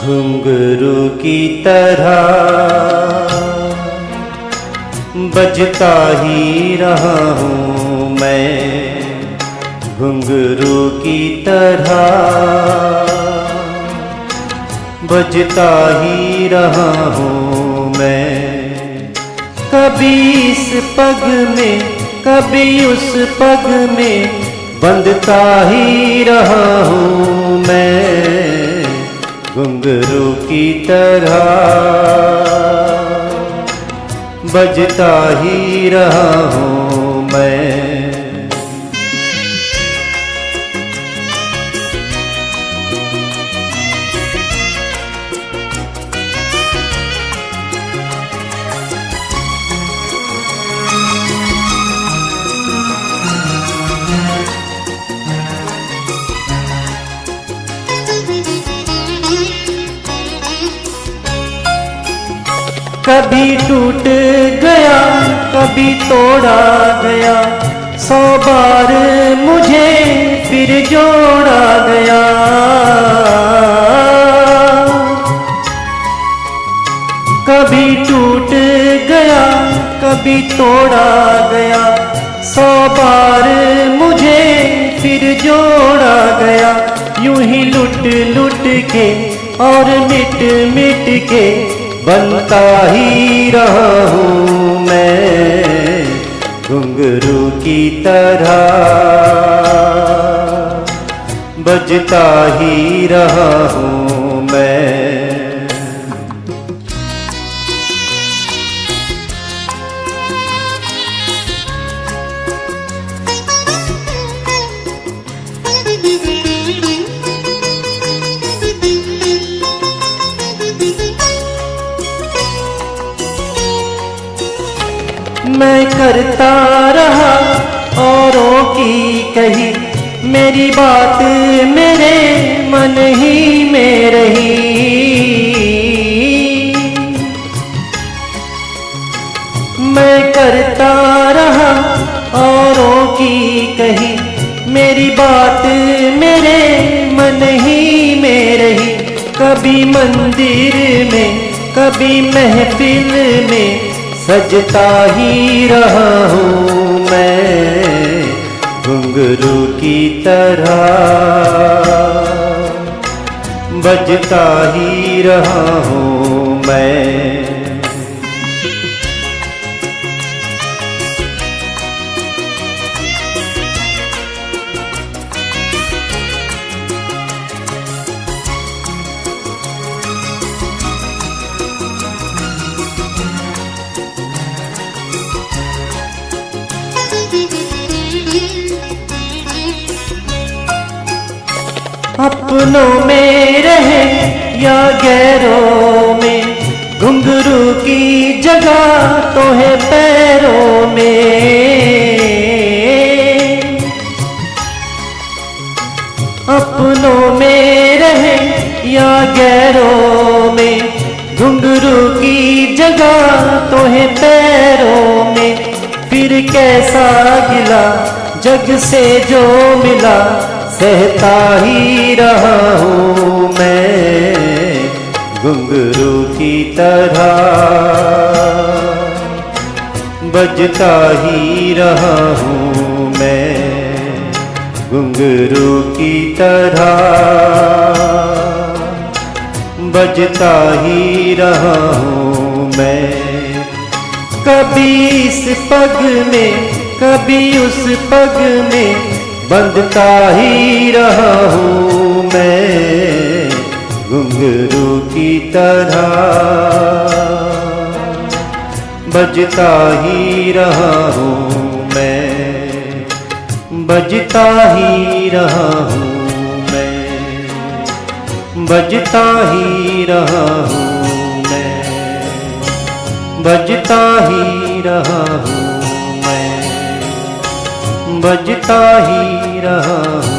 घुंघरू की तरह बजता ही रहा हूँ मैं, घुंघरू की तरह बजता ही रहा हूँ मैं। कभी इस पग में कभी उस पग में बंधता ही रहा हूँ मैं, घुंघरू की तरह बजता ही रहा हूँ मैं। कभी टूट गया कभी तोड़ा गया, 100 बार मुझे फिर जोड़ा गया। कभी टूट गया कभी तोड़ा गया, 100 बार मुझे फिर जोड़ा गया। यूं ही लुट लुट के और मिट मिट के बनता ही रहा हूँ मैं, घुंघरू की तरह बजता ही रहा हूँ मैं। मैं करता रहा औरों की कही, मेरी बात मेरे मन ही में रही। मैं करता रहा औरों की कही, मेरी बात मेरे मन ही में रही। कभी मंदिर में कभी महफिल में सजता ही रहा हूँ मैं, घुंघरू की तरह बजता ही रहा हूँ मैं। अपनों में रहे या गैरों में, घुंघरू की जगह तो है पैरों में। अपनों में रहे या गैरों में, घुंघरू की जगह तो है पैरों में। फिर कैसा गिला जग से जो मिला, सहता ही रहा हूँ मैं, घुंघरू की तरह बजता ही रहा हूँ मैं, घुंघरू की तरह बजता ही रहा हूँ मैं। कभी इस पग में कभी उस पग में बंधता ही रहा हूँ मैं, घुंघरू की तरह बजता ही रहा हूँ मैं, बजता ही रहा हूँ मैं, बजता ही रहा हूँ मैं, बजता ही रहा हूँ मैं, बजता ही रहा हूँ।